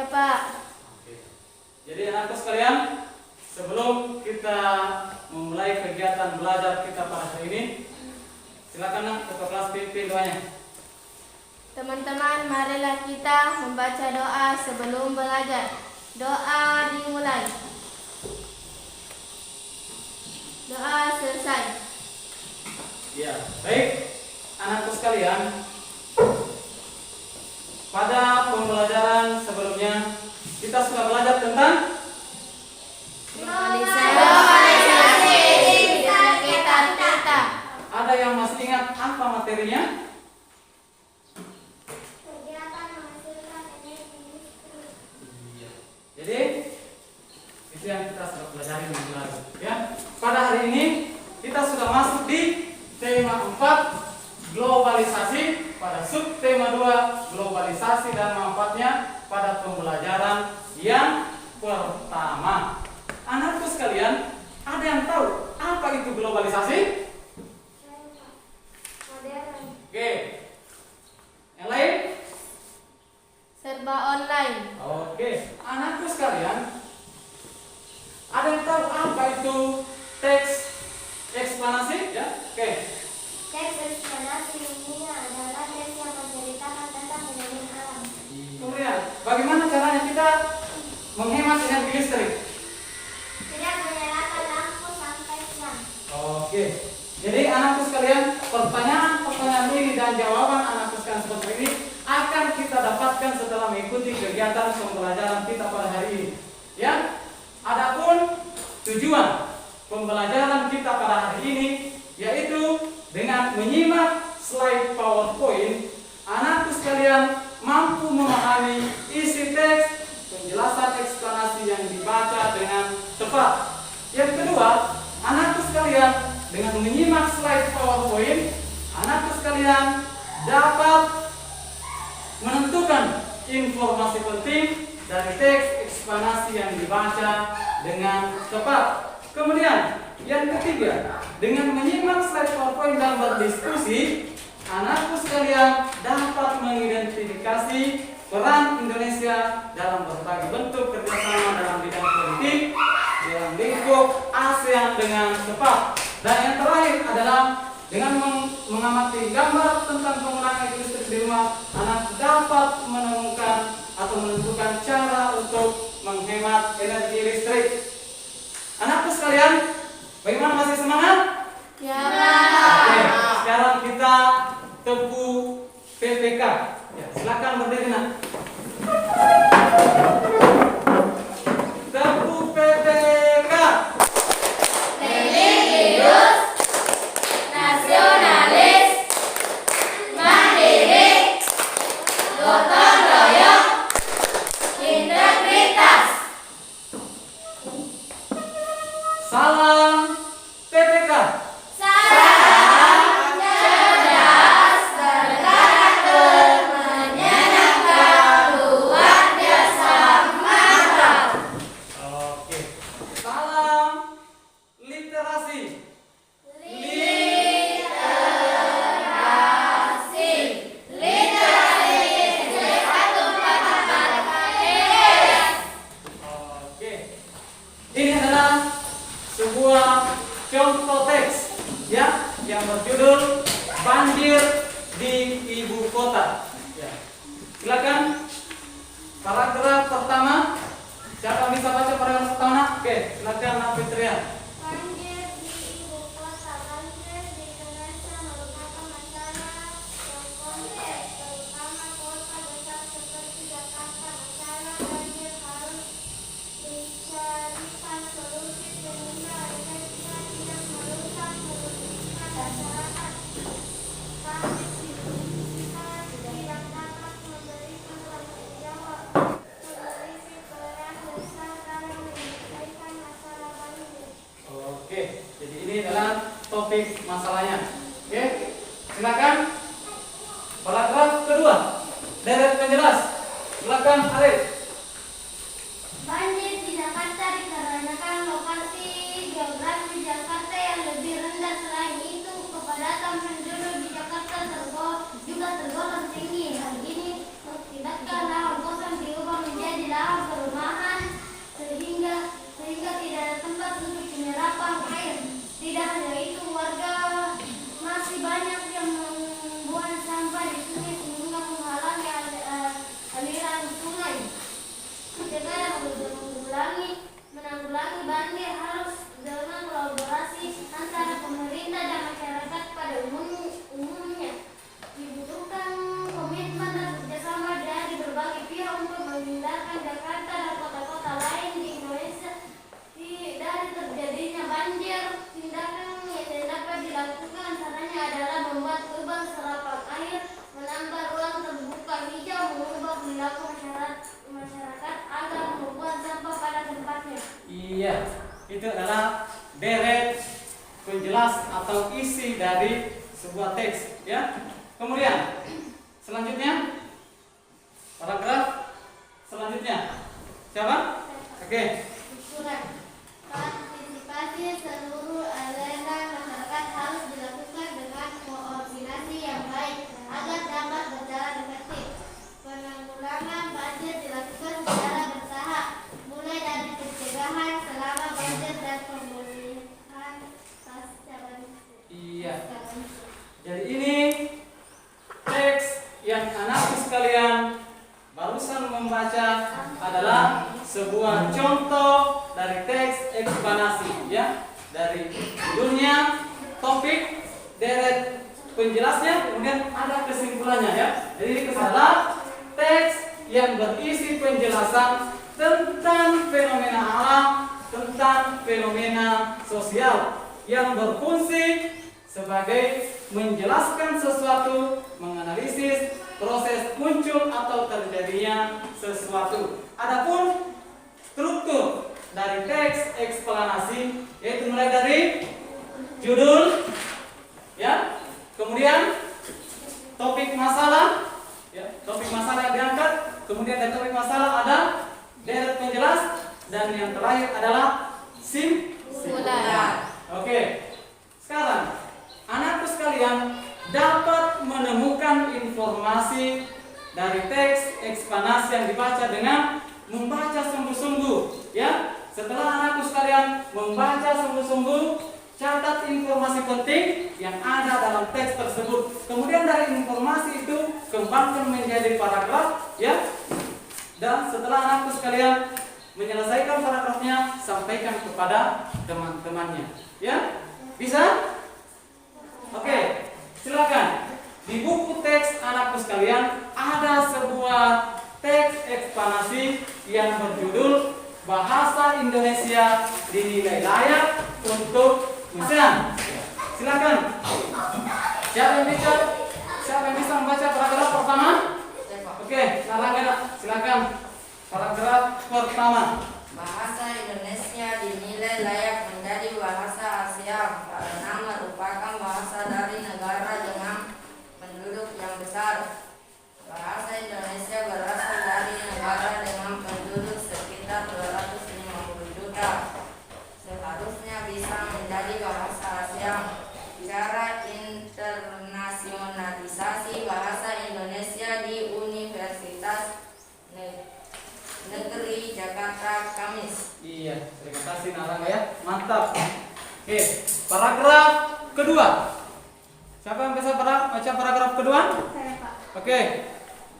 Ya, Pak. Oke. Jadi anakku sekalian, sebelum kita memulai kegiatan belajar kita pada hari ini, silakan nak ketua kelas pimpin doanya. Teman-teman, marilah kita membaca doa sebelum belajar. Doa dimulai. Doa selesai. Ya, baik anakku sekalian. Pada pembelajaran sebelumnya kita sudah belajar tentang Globalisasi di sekitar kita. Ada yang masih ingat apa materinya? Kegiatan menghasilkan energi listrik. Jadi itu yang kita sudah pelajari minggu lalu. Ya, pada hari ini kita sudah masuk di tema 4 globalisasi, pada subtema 2 globalisasi dan manfaatnya pada pembelajaran yang pertama. Anakku sekalian, ada yang tahu apa itu globalisasi? Modern. Oke. Yang lain? Serba online. Oke. Anakku sekalian, ada yang tahu apa itu teks eksplanasi? Ya. Oke. Teks eksplanasi ini adalah teks yang menceritakan tentang fenomena alam. Kemudian, bagaimana caranya kita menghemat energi listrik? Tidak menyalakan lampu sampai siang. Oke. Jadi anakku sekalian, pertanyaan-pertanyaan ini dan jawaban anakku sekalian seperti ini akan kita dapatkan setelah mengikuti kegiatan pembelajaran kita pada hari ini. Ya. Adapun tujuan pembelajaran kita pada hari ini yaitu dengan menyimak slide PowerPoint, anakku sekalian mampu memahami isi teks penjelasan eksplanasi yang dibaca dengan tepat. Yang kedua, anakku sekalian dengan menyimak slide PowerPoint, anakku sekalian dapat menentukan informasi penting dari teks eksplanasi yang dibaca dengan tepat. Kemudian, yang ketiga, dengan menyimak slide PowerPoint dan berdiskusi, anakku sekalian dapat mengidentifikasi peran Indonesia dalam berbagai bentuk kerjasama dalam bidang politik dalam lingkup ASEAN dengan tepat. Dan yang terakhir adalah dengan mengamati gambar tentang penggunaan energi listrik di rumah, anak dapat menemukan atau menentukan cara untuk menghemat energi listrik. Anakku sekalian, bagaimana, masih semangat? Ya, Oke, Pak. sekarang kita tepu PPK. Ya, silakan berdiri nak. Tepu PPK. Religius, nasionalis, mandiri, gotong royong, integritas. Salam PPK. Salam cerdas, berkarakter, menyenangkan, luar biasa, mantap. Oke. Salam literasi. Literasi, literasi, satu kata-kata yes. Oke. Ini adalah sebuah contoh teks ya yang berjudul Banjir di Ibu Kota. Ya. Silakan paragraf pertama. Siapa bisa baca paragraf pertama? Oke, silakan Nak Fitrian. Banjir di ibu kota. Banjir di Indonesia merupakan masalah yang kompleks, terutama kota besar seperti Jakarta. Masalah banjir harus dicarikan solusi sehingga efeknya tidak merusak masyarakat. Kami tidak dapat memberikan tanggung jawab memiliki peran besar dalam menyelesaikan masalah banjir. Oke, jadi ini adalah topik masalahnya. Oke, silakan paragraf kedua. Deret penjelas. Silakan Arif. Banjir di Jakarta dikarenakan lokasi geografi Jakarta yang lebih rendah. Selain itu, kepadatan penduduk di Jakarta juga tergolong tinggi. Hal ini mengakibatkan lahan kosong diubah menjadi Ya, itu adalah deret penjelas atau isi dari sebuah teks, ya. Kemudian selanjutnya paragraf selanjutnya. Siapa? Oke. Surat. Partisipasi seluruh elemen masyarakat harus dilakukan dengan koordinasi yang baik agar dapat berjalan efektif. Penanggulangan banjir dilakukan secara bertahap, mulai dari pencegahan selama banjir dan pemulihan pasca banjir. Iya. Jadi ini teks yang anakku sekalian barusan membaca adalah sebuah contoh dari teks eksplanasi, ya, dari judulnya, topik, deret penjelasnya, kemudian ada kesimpulannya, ya. Jadi ini adalah teks yang berisi penjelasan tentang fenomena alam, tentang fenomena sosial yang berfungsi sebagai menjelaskan sesuatu, menganalisis proses muncul atau terjadinya sesuatu. Adapun struktur dari teks eksplanasi yaitu mulai dari judul, ya, kemudian topik masalah, ya, topik masalah yang diangkat, kemudian dari topik masalah ada deret penjelas, dan yang terakhir adalah simpulan. Oke. Sekarang anakku sekalian dapat menemukan informasi dari teks eksplanasi yang dibaca dengan membaca sungguh-sungguh, ya. Setelah anakku sekalian membaca sungguh-sungguh, catat informasi penting yang ada dalam teks tersebut. Kemudian dari informasi itu kembangkan menjadi paragraf, ya. Dan setelah anakku sekalian menyelesaikan paragrafnya, sampaikan kepada teman-temannya, ya. Bisa? Oke. Silakan. Di buku teks anakku sekalian ada sebuah teks eksplanasi yang berjudul Bahasa Indonesia Dinilai Layak untuk Ujian. Silakan. Siapa yang bisa membaca paragraf pertama? Oke, Narangga, silakan. Paragraf pertama. Bahasa Indonesia dinilai layak menjadi bahasa Asia karena merupakan bahasa dari negara dengan penduduk yang besar. Bahasa Indonesia berasal dari negara dengan penduduk sekitar 250 juta. Seharusnya bisa menjadi bahasa Asia. Cara internasionalisasi bahasa Indonesia di Universitas Negeri Jakarta Kamis. Iya, terima kasih Narangga, ya. Mantap. Oke, paragraf kedua. Siapa yang bisa baca paragraf kedua? Saya, Pak. Oke.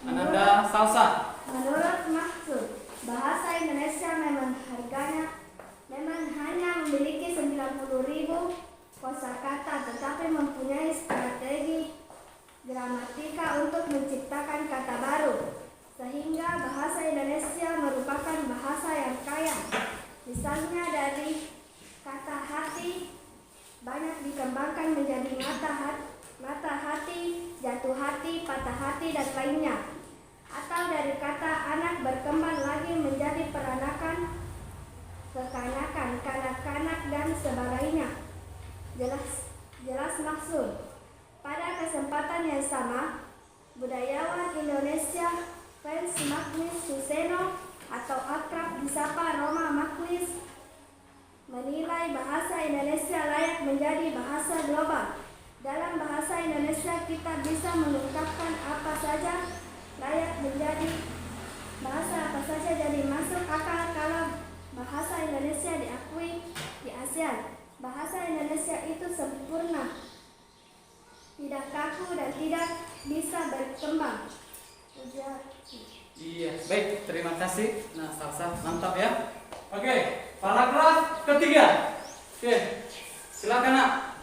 Ananda Salsa. Menurut maksud, bahasa Indonesia memang hanya memiliki 90.000 kosakata, tetapi mempunyai strategi gramatika untuk menciptakan kata baru, sehingga bahasa Indonesia merupakan bahasa yang kaya. Misalnya dari kata hati banyak dikembangkan menjadi mata hati, jatuh hati, patah hati, dan lainnya. Atau dari kata anak berkembang lagi menjadi peranakan, kekanakan, kanak-kanak, dan sebagainya. Jelas maksud. Pada kesempatan yang sama, budayawan Indonesia Frans Magnus Suseno atau akrab disapa Roma Magnus menilai bahasa Indonesia layak menjadi bahasa global. Dalam bahasa Indonesia kita bisa mengungkapkan apa saja, layak menjadi bahasa apa saja, jadi masuk akal kalau bahasa Indonesia diakui di ASEAN. Bahasa Indonesia itu sempurna, tidak kaku, dan tidak bisa berkembang. Iya, baik, terima kasih. Nah, Salsa, mantap, ya. Oke, paragraf ketiga. Oke, silakan, Nak.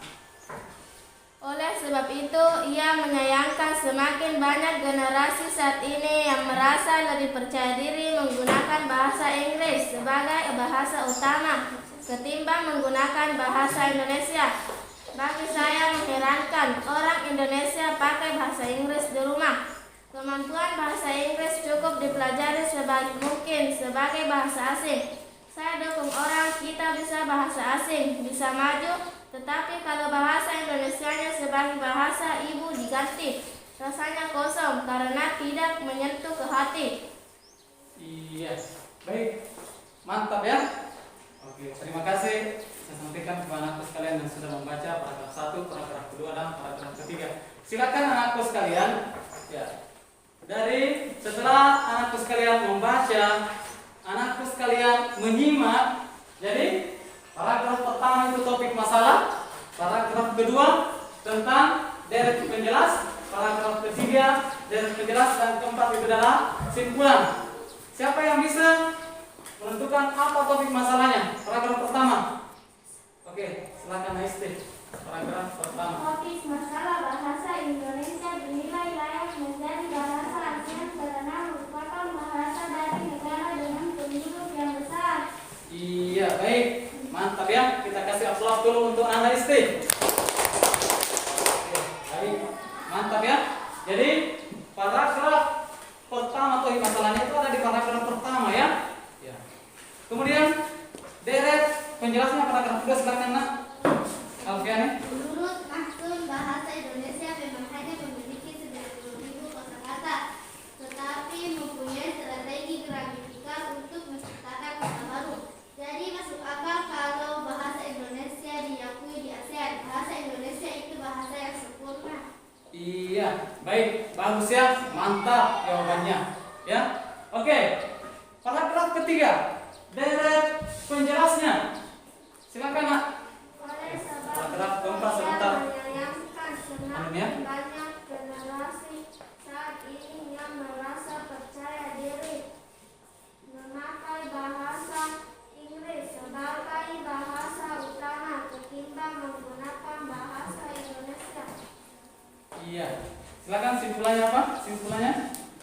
Oleh sebab itu, ia menyayangkan semakin banyak generasi saat ini yang merasa lebih percaya diri menggunakan bahasa Inggris sebagai bahasa utama ketimbang menggunakan bahasa Indonesia. Bagi saya mengherankan orang Indonesia pakai bahasa Inggris di rumah. Kemampuan bahasa Inggris cukup dipelajari sebaik mungkin sebagai bahasa asing. Saya dukung orang kita bisa bahasa asing, bisa maju, tetapi kalau bahasa Indonesianya sebagai bahasa ibu diganti, rasanya kosong karena tidak menyentuh ke hati. Iya, baik, mantap ya. Oke, terima kasih. Saya sampaikan kepada anakku sekalian yang sudah membaca paragraf 1, paragraf kedua, dan paragraf ketiga. Silakan anakku sekalian, ya. Dari setelah anakku sekalian membaca, anakku sekalian menyimak. Jadi paragraf pertama itu topik masalah, paragraf kedua tentang deret penjelas, paragraf ketiga deret penjelas, dan keempat itu adalah simpulan. Siapa yang bisa menentukan apa topik masalahnya? Paragraf pertama. Oke, silakan Aisti. Paragraf pertama. Topik masalah bahasa Indonesia dinilai layak menjadi bahasa ASEAN karena merupakan bahasa dari negara dengan penduduk yang besar. Iya, baik. Mantap ya. Kita kasih aplaus dulu untuk Anda Aisti. Oke, baik. Mantap ya. Jadi, paragraf pertama topik masalahnya itu ada di paragraf pertama ya. Ya. Kemudian deret penjelasannya paragraf kedua, silakan Nak. Alfiani. Menurut Mahfud, bahasa Indonesia memang hanya memiliki 90.000 kosakata, tetapi mempunyai strategi gramatikal untuk menciptakan kata baru. Jadi masuk akal kalau bahasa Indonesia diakui di ASEAN. Bahasa Indonesia itu bahasa yang sempurna. Iya, baik, bagus ya, mantap jawabannya. Ya, oke. Paragraf ketiga, deret penjelasnya. Silakan Nak. Oleh sebab Paragraf itu, keempat saya sebentar. menyayangkan Anunya? semakin banyak generasi saat ini yang merasa percaya diri memakai bahasa Inggris sebagai bahasa utama ketimbang menggunakan bahasa Indonesia. Iya. Silakan simpulannya apa? Simpulannya?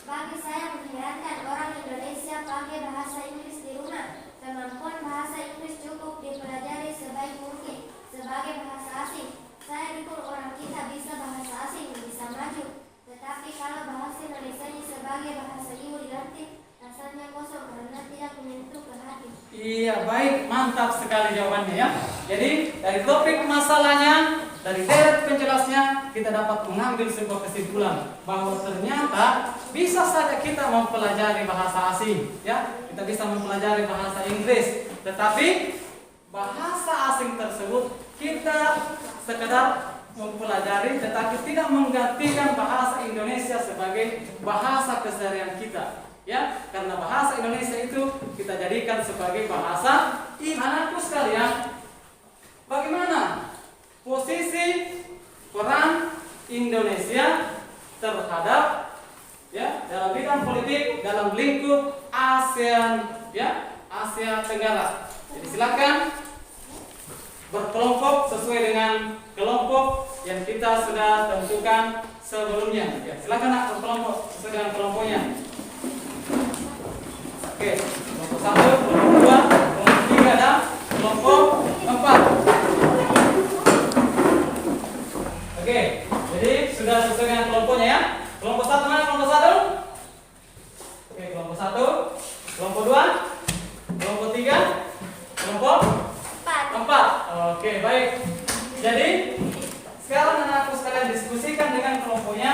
Bagi saya menghilangkan orang Indonesia pakai bahasa Inggris di rumah. Kemampuan bahasa Inggris cukup dipelajari sebaik mungkin sebagai bahasa asing. Saya dukung orang kita bisa bahasa asing, bisa maju. Tetapi kalau bahasa Indonesia sebagai bahasa ibu diganti, rasanya kosong karena tidak menyentuh ke hati. Iya, baik, mantap sekali jawabannya ya. Jadi dari topik masalahnya, dari deret penjelasnya, kita dapat mengambil sebuah kesimpulan bahwa ternyata bisa saja kita mempelajari bahasa asing, ya. Kita bisa mempelajari bahasa Inggris, tetapi bahasa asing tersebut kita sekedar mempelajari, tetapi tidak menggantikan bahasa Indonesia sebagai bahasa keseharian kita. Ya, karena bahasa Indonesia itu kita jadikan sebagai bahasa anakku sekalian. Bagaimana posisi peran Indonesia terhadap ya dalam bidang politik dalam lingkup ASEAN ya, Asia Tenggara. Jadi silakan berkelompok sesuai dengan kelompok yang kita sudah tentukan sebelumnya. Ya, silakan Nak berkelompok sesuai dengan kelompoknya. Oke, kelompok 1, kelompok 2, kelompok 3, dan kelompok 4. Oke, jadi sudah sesuai dengan kelompoknya ya. Kelompok 1 mana kelompok 1? Oke, kelompok 1, kelompok 2, kelompok 3, kelompok 4. Oke, baik. Jadi sekarang anak-anakku sekalian diskusikan dengan kelompoknya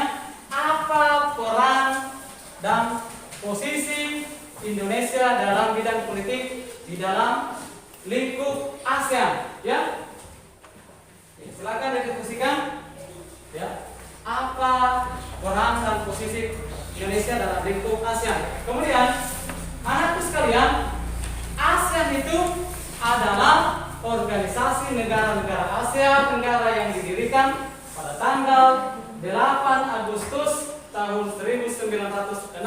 apa peran dan posisi Indonesia dalam bidang politik di dalam lingkup ASEAN, ya. Silakan didiskusikan, ya. Apa peran dan posisi Indonesia dalam lingkup ASEAN? Kemudian, anakku sekalian, ASEAN itu adalah organisasi negara-negara Asia Tenggara yang didirikan pada tanggal 8 Agustus tahun 1967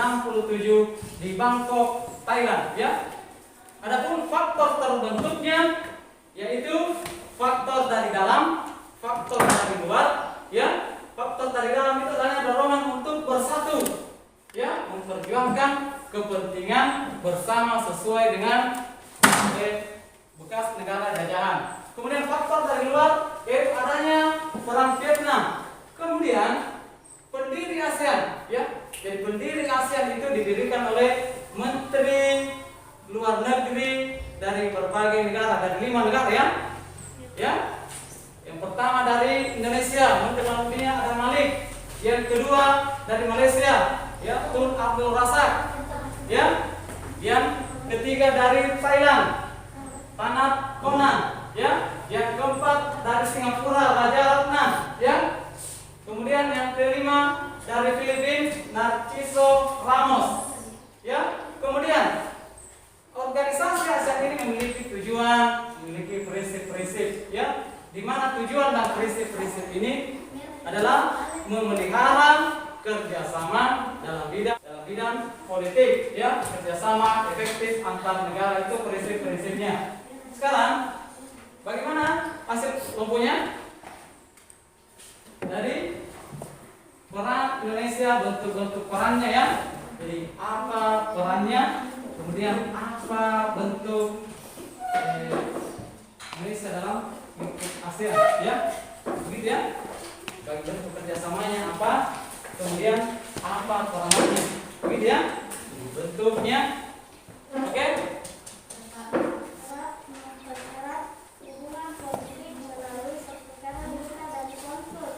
di Bangkok, Thailand, ya. Adapun faktor terbentuknya yaitu faktor dari dalam, faktor dari luar, ya. Faktor dari dalam itu adalah dorongan untuk bersatu, ya, memperjuangkan kepentingan bersama sesuai dengan bekas negara jajahan. Kemudian faktor dari luar yaitu adanya perang Vietnam. Kemudian pendiri ASEAN, ya. Jadi pendiri ASEAN itu didirikan oleh Menteri Luar Negeri dari berbagai negara, dari 5 negara ya. Ya. Yang pertama dari Indonesia, Menteri Dalam Negeri ada Malik. Yang kedua dari Malaysia, ya, Tun Abdul Razak. Ya. Yang ketiga dari Thailand, Panat Konan. Ya. Yang keempat dari Singapura, Raja Ratna. Ya. Kemudian yang kelima dari Filipina, Narciso Ramos. Ya. Kemudian organisasi ASEAN ini memiliki tujuan, memiliki prinsip-prinsip, ya, di mana tujuan dan prinsip-prinsip ini adalah memelihara kerjasama dalam bidang politik, ya, kerjasama efektif antar negara, itu prinsip-prinsipnya. Sekarang, bagaimana hasil kelompoknya? Dari peran Indonesia, bentuk-bentuk perannya ya. Jadi apa perannya? Kemudian apa bentuk Indonesia dalam lingkup ASEAN, ya, begitu ya. Bagi bentuk kerjasamanya apa, kemudian apa perannya, begitu ya. Bentuknya, oke. Mempererat hubungan politik melalui pertukaran duta dan konsul.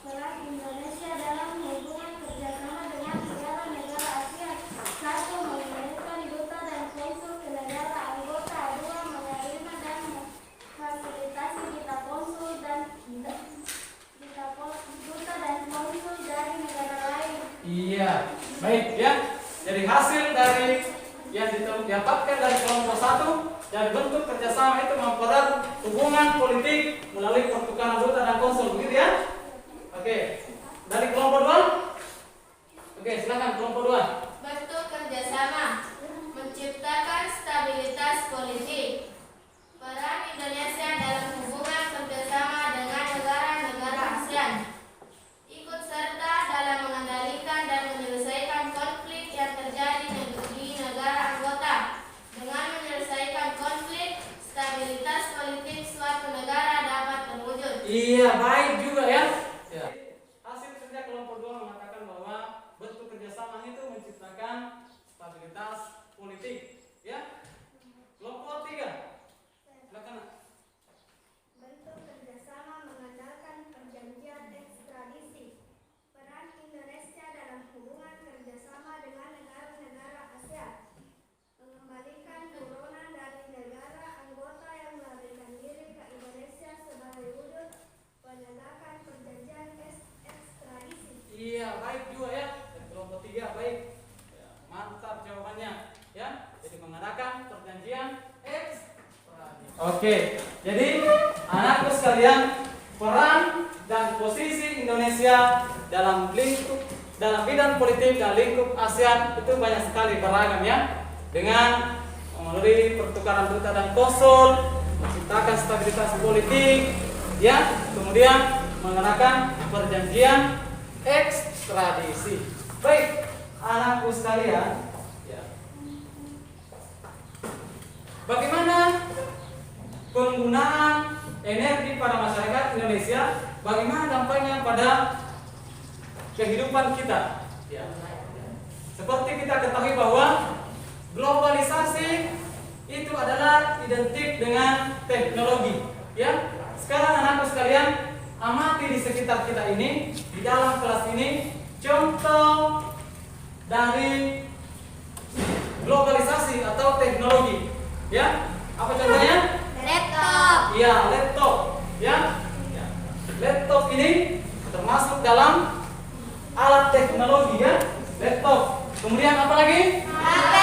Peran Indonesia dalam hubungan kerjasama dengan negara-negara ASEAN. 1. Mengirimkan duta dan konsul ke negara anggota. 2. Menerima dan memfasilitasi duta dan konsul dari negara lain. Iya, baik ya. Jadi hasil dari yang didapatkan dari kelompok 1, dari bentuk kerjasama itu mempererat hubungan politik melalui pertukaran duta dan konsul, begitu ya. Oke, dari kelompok 2. Oke, silakan kelompok 2. Bentuk kerjasama menciptakan stabilitas politik. Peran Indonesia dalam hubungan kerjasama dengan negara-negara ASEAN. Ikut serta dalam mengendalikan dan menyelesaikan konflik yang terjadi di negara anggota. Dengan menyelesaikan konflik, stabilitas politik suatu negara dapat terwujud. Iya, baik juga ya. Ya. Hasil kerja kelompok 2 mengatakan bahwa bentuk kerjasama itu menciptakan stabilitas politik, ya. Kelompok 3. Silakan. Bentuk kerjasama mengandalkan perjanjian ekstradisi. Peran Indonesia dalam hubungan kerjasama dengan negara-negara ASEAN. Mengembalikan buronan dari negara anggota yang melarikan diri ke Indonesia sebagai wujud penegakan perjanjian ekstradisi. Iya, baik juga ya. Dan kelompok 3 baik. Ya, mantap jawabannya, ya. Jadi mengadakan perjanjian ekstradisi. Oke, jadi anakku sekalian, peran dan posisi Indonesia dalam bidang politik dan lingkup ASEAN itu banyak sekali, beragam ya. Dengan melalui pertukaran duta dan konsul, menciptakan stabilitas politik, ya, kemudian mengenakan perjanjian ekstradisi. Baik, anakku sekalian, ya. Bagaimana penggunaan energi pada masyarakat Indonesia? Bagaimana dampaknya pada kehidupan kita? Ya. Seperti kita ketahui bahwa globalisasi itu adalah identik dengan teknologi, ya. Sekarang anakku sekalian, amati di sekitar kita ini, di dalam kelas ini, contoh dari globalisasi atau teknologi, ya. Apa contohnya? Laptop. Iya, laptop, ya. Ya. Laptop ini termasuk dalam alat teknologi, ya. Laptop. Kemudian apa lagi? HP.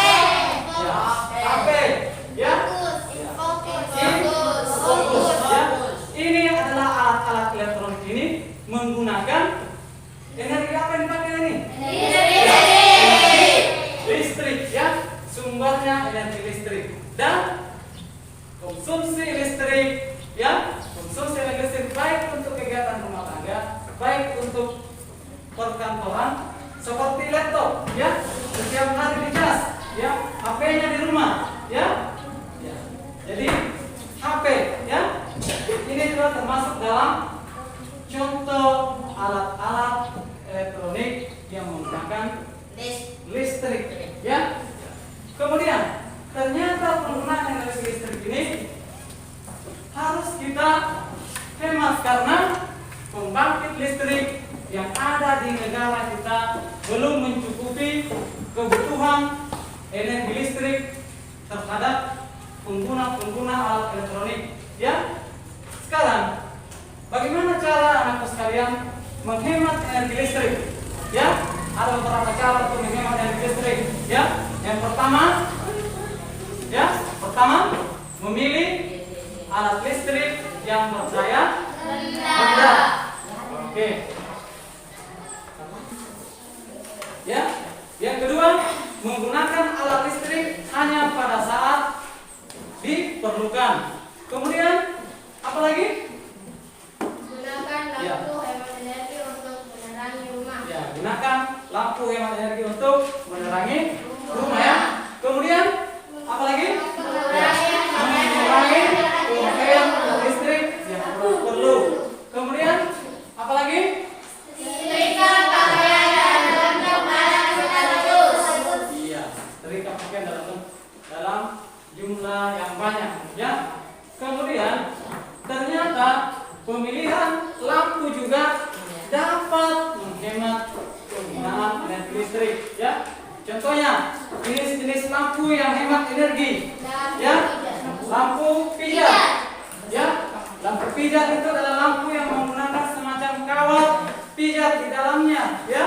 Ya, HP, ya. Fokus, ya. Ini adalah alat-alat elektronik ini menggunakan energi apa yang dipakai ini? Listrik, ya. Sumbernya energi listrik dan konsumsi listrik, ya. Konsumsi energi listrik baik untuk kegiatan rumah tangga, baik untuk perkantoran, seperti laptop, ya. Setiap hari dicas, ya. HP-nya di rumah, ya. Ya. Jadi HP, ya. Ini juga termasuk dalam contoh alat-alat elektronik yang menggunakan listrik, ya. Kemudian ternyata Karena pembangkit listrik yang ada di negara kita belum mencukupi kebutuhan energi listrik terhadap pengguna alat elektronik. Ya. Sekarang, bagaimana cara anakku sekalian menghemat energi listrik? Ya, ada beberapa cara untuk menghemat energi listrik. Ya, yang pertama, memilih alat listrik yang berdaya rendah. Oke. Ya, yang kedua, menggunakan alat listrik hanya pada saat diperlukan. Kemudian, apa lagi? Gunakan lampu hemat energi untuk menerangi rumah. Ya, gunakan lampu hemat energi untuk menerangi rumah ya. Kemudian apa lagi? Mengurangi pemakaian listrik yang perlu. Kemudian apa lagi? Setrika pakaian dan bentuk barang sekaligus. Iya, setrika pakaian dalam jumlah yang banyak ya. Kemudian ternyata pemilihan lampu juga dapat menghemat penggunaan energi listrik ya. Contohnya jenis-jenis lampu yang hemat energi ya. Lampu pijat ya. Lampu pijat itu adalah lampu yang menggunakan semacam kawat pijat di dalamnya ya.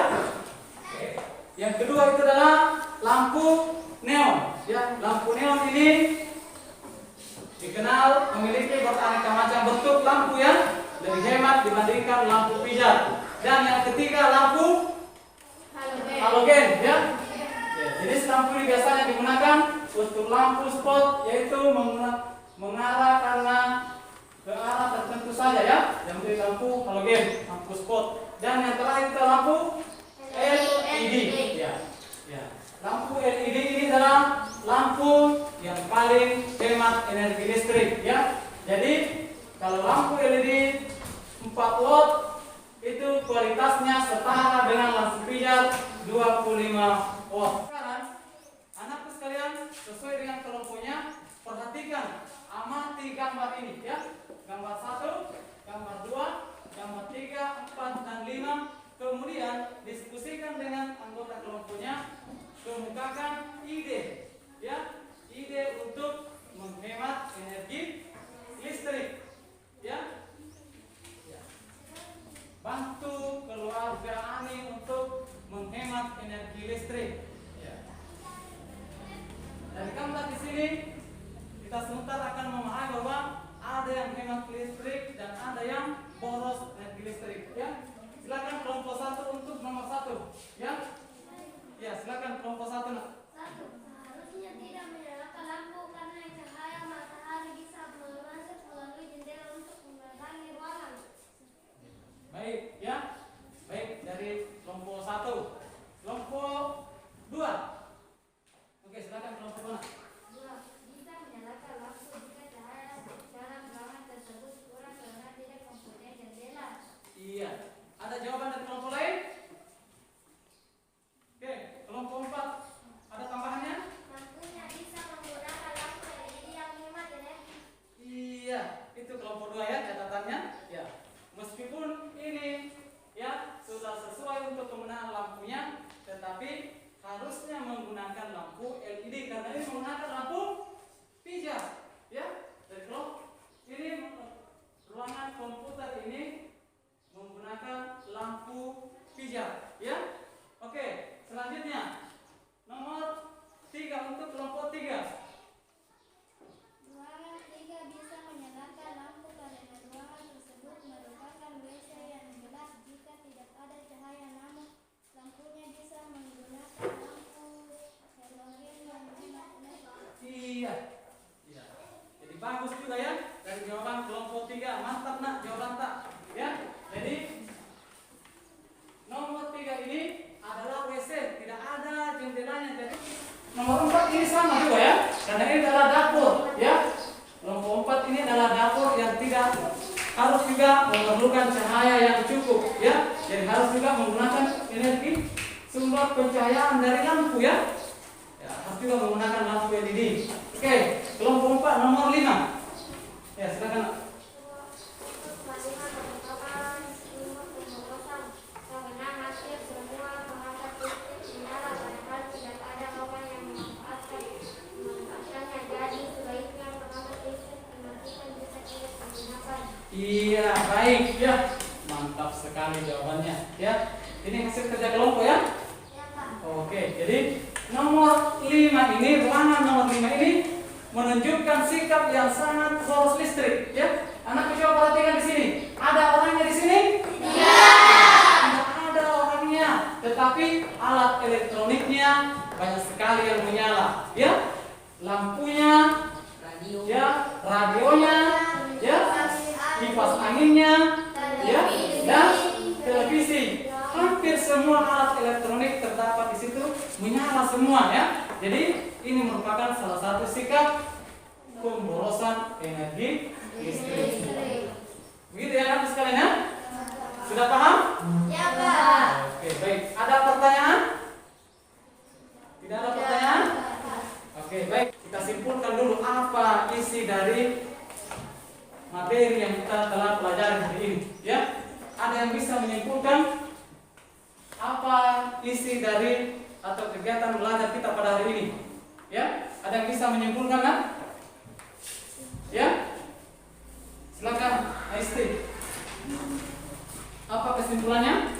Yang kedua itu adalah lampu neon ya. Lampu neon ini dikenal memiliki beraneka macam bentuk lampu yang lebih hemat dibandingkan lampu pijat. Dan yang ketiga lampu halogen ya. Jenis lampu ini biasanya digunakan untuk lampu spot, yaitu mengarah karena ke arah tertentu saja ya. Yang menjadi lampu halogen, lampu spot. Dan yang terakhir itu lampu LED ya. Lampu LED ini adalah lampu yang paling hemat energi listrik ya. Jadi kalau lampu LED 4 watt itu kualitasnya setara dengan lampu pijat 25 watt. Sekarang anakku sekalian, sesuai dengan kelompoknya, perhatikan, amati gambar ini ya. Gambar 1, gambar 2, gambar 3, 4 dan 5. Kemudian diskusikan dengan anggota kelompoknya, kemukakan ide ya, ide untuk menghemat energi listrik ya. Bantu keluarga Ani untuk menghemat energi listrik. Ya. Dari gambar di sini kita sebentar akan memahami bahwa ada yang hemat listrik dan ada yang boros energi listrik. Ya. Silakan kelompok 1 untuk nomor 1. Ya. Ya, silakan kelompok 1 nak. Seharusnya tidak menyalakan lampu karena cahaya matahari bisa masuk melalui jendela untuk menerangi ruangan. Baik, ya. Baik, dari kelompok 1. Kelompok 2. Oke, silakan kelompok 2. Bisa menyalakan lampu jika cahaya dalam ruangan tersebut kurang karena tidak mempunyai jendela. Iya. Ada jawaban dari kelompok lain? Oke, kelompok 4. Ada tambahannya? Lampunya bisa menggunakan lampu LED yang hemat energi. Iya, itu kelompok 2 ya catatannya. Ya. Meskipun ini ya sudah sesuai untuk penggunaan lampunya, tetapi harusnya menggunakan lampu LED karena ini menggunakan lampu pijat ya. Dari kelompok ini ruangan komputer ini menggunakan lampu pijat ya. Oke, selanjutnya nomor 3 untuk kelompok 3. Ruangan 3 bisa menyalakan lampu karena ruangan tersebut merupakan WC yang gelap jika tidak ada cahaya, namun lampunya bisa menggunakan lampu halogen yang hemat energi. Iya. Iya. Jadi bagus juga ya dari jawaban kelompok 3. Mantap nak jawaban tak? Ya. Jadi nomor 3 ini adalah WC, tidak ada jendelanya. Jadi nomor 4 ini sama juga ya. Karena ini adalah dapur ya. Kelompok 4 ini adalah dapur yang tidak harus juga memerlukan cahaya yang cukup ya. Jadi harus juga menggunakan energi sumber pencahayaan dari lampu ya. Ya, harus juga menggunakan lampu LED. Oke, kelompok 4 nomor 5. Ya, silakan. Iya, baik ya. Mantap sekali jawabannya ya. Ini hasil kerja kelompok ya. Ya, Pak. Oke, jadi nomor 5 ini, ruangan nomor 5 ini menunjukkan sikap yang sangat boros listrik ya. Anak coba perhatikan di sini. Ada orangnya di sini? Tidak ada orangnya, tetapi alat elektroniknya banyak sekali yang menyala ya. Lampunya, Radio. ya, radionya, ya, kipas anginnya, ya, dan televisi. Hampir semua alat elektronik terdapat di situ menyala semua ya. Jadi ini merupakan salah satu sikap pemborosan energi listrik. Begitu ya anak sekalian ya? Sudah paham? Ya, Pak. Oke, baik. Ada pertanyaan? Tidak ada pertanyaan? Oke, baik. Kita simpulkan dulu apa isi dari materi yang kita telah pelajari hari ini ya. Ada yang bisa menyimpulkan apa isi dari atau kegiatan belajar kita pada hari ini? Ya, ada yang bisa menyimpulkan kan? Ya, silakan, Aisti. Apa kesimpulannya?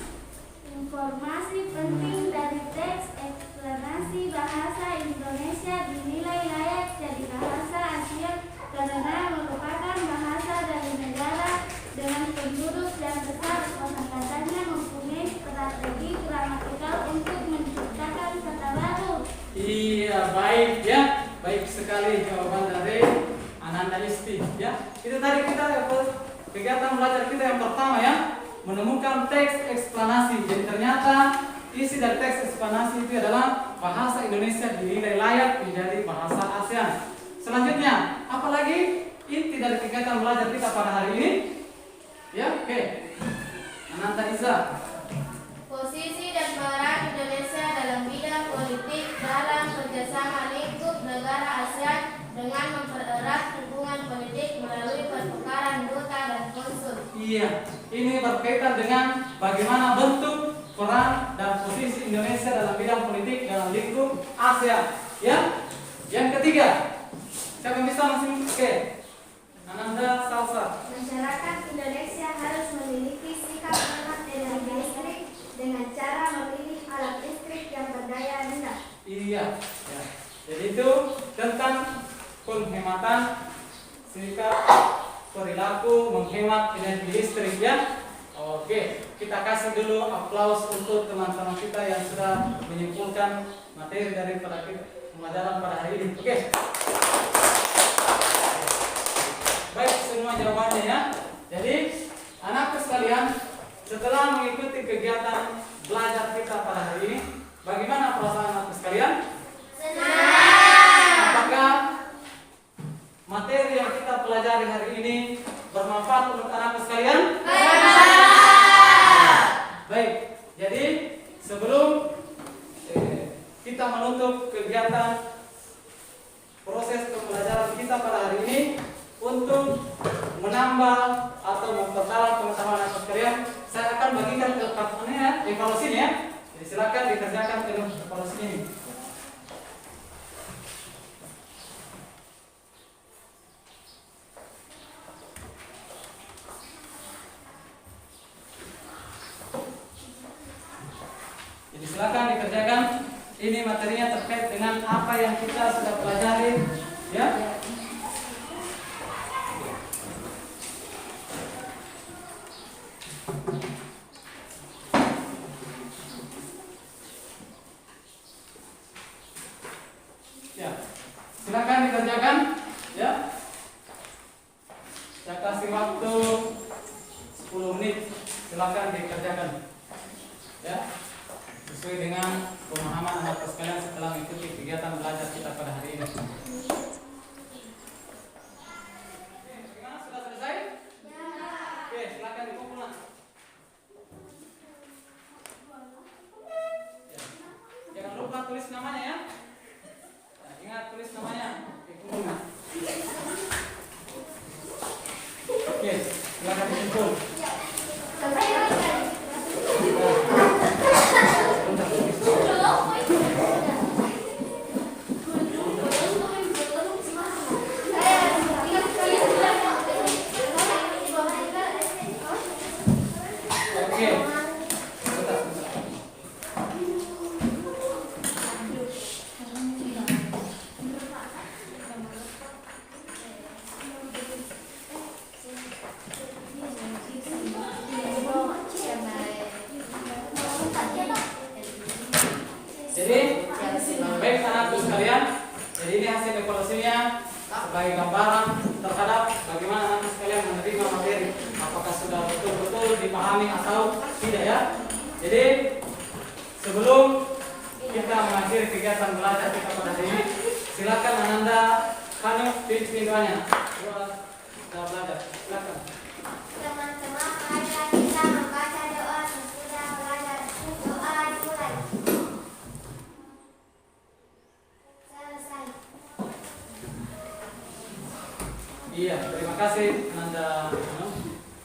Informasi penting dari teks eksplanasi bahasa Indonesia dinilai layak jadi bahasa Asia karena merupakan bahasa dari negara dengan penduduk yang besar. Kosakatanya mempunyai strategi gramatikal untuk menciptakan kata baru. Iya, baik ya. Baik sekali jawaban dari Ananda Isti ya. Itu tadi kita kegiatan belajar kita yang pertama ya, menemukan teks eksplanasi. Jadi ternyata isi dari teks eksplanasi itu adalah bahasa Indonesia dinilai layak menjadi bahasa ASEAN. Selanjutnya, apalagi inti dari kegiatan belajar kita pada hari ini? Ya, oke. Ananta Iza. Posisi dan peran Indonesia dalam bidang politik dalam kerjasama lingkup negara ASEAN dengan mempererat hubungan politik melalui pertukaran duta dan konsul. Iya, ini berkaitan dengan bagaimana bentuk, peran, dan posisi Indonesia dalam bidang politik dalam lingkup ASEAN. Ya, yang ketiga, siapa yang bisa langsung? Oke, Ananda Salsa. Masyarakat Indonesia harus memiliki sikap hemat energi listrik dengan cara memilih alat listrik yang berdaya rendah. Iya, ya. Jadi itu tentang penghematan sikap perilaku menghemat energi listrik ya. Oke, kita kasih dulu aplaus untuk teman-teman kita yang sudah menyimpulkan materi daripada pembelajaran pada hari ini. Oke. Baik, semua jawabannya ya. Jadi, anakku sekalian, setelah mengikuti kegiatan belajar kita pada hari ini, bagaimana perasaan anakku sekalian? Apakah materi yang kita pelajari hari ini bermanfaat untuk anakku sekalian? Baik, jadi sebelum kita menutup kegiatan proses pembelajaran kita pada hari ini, untuk menambah atau memperdalam pengetahuan anakku sekalian, saya akan bagikan evaluasinya ya. Jadi silakan dikerjakan evaluasi ini. Jadi silakan dikerjakan. Ini materinya terkait dengan apa yang kita sudah pelajari, ya. Ya, silakan dikerjakan, ya. Saya kasih waktu 10 menit. Silakan dikerjakan, ya. Sesuai dengan pemahaman anak sekalian setelah mengikuti kegiatan belajar kita pada hari ini. Bagaimana, sudah selesai? Ya. Oke, silakan dikumpulkan. Ya. Jangan lupa tulis namanya ya. Nah, ingat tulis namanya. Dikumpulkan. Oke, silakan dikumpul. solusinya sebagai gambaran terhadap bagaimana anak sekalian menerima materi. Apakah sudah betul-betul dipahami atau tidak ya? Jadi sebelum kita mengakhiri kegiatan belajar kita pada hari ini, silakan Ananda Hanu pimpin doanya. Sudah belajar, silakan. Teman-teman, marilah kita membaca doa sesudah belajar. Doa dimulai. Selesai. Iya, terima kasih Ananda.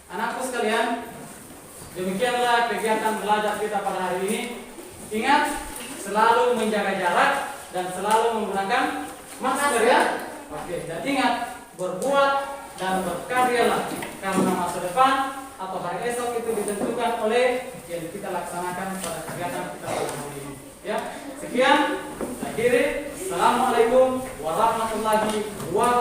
Anakku sekalian, demikianlah kegiatan belajar kita pada hari ini. Ingat, selalu menjaga jarak dan selalu menggunakan masker ya. Oke, dan ingat, berbuat dan berkaryalah karena masa depan atau hari esok itu ditentukan oleh yang kita laksanakan pada kegiatan kita pada hari ini. Ya, sekian. Akhiri. Assalamualaikum warahmatullahi wabarakatuh.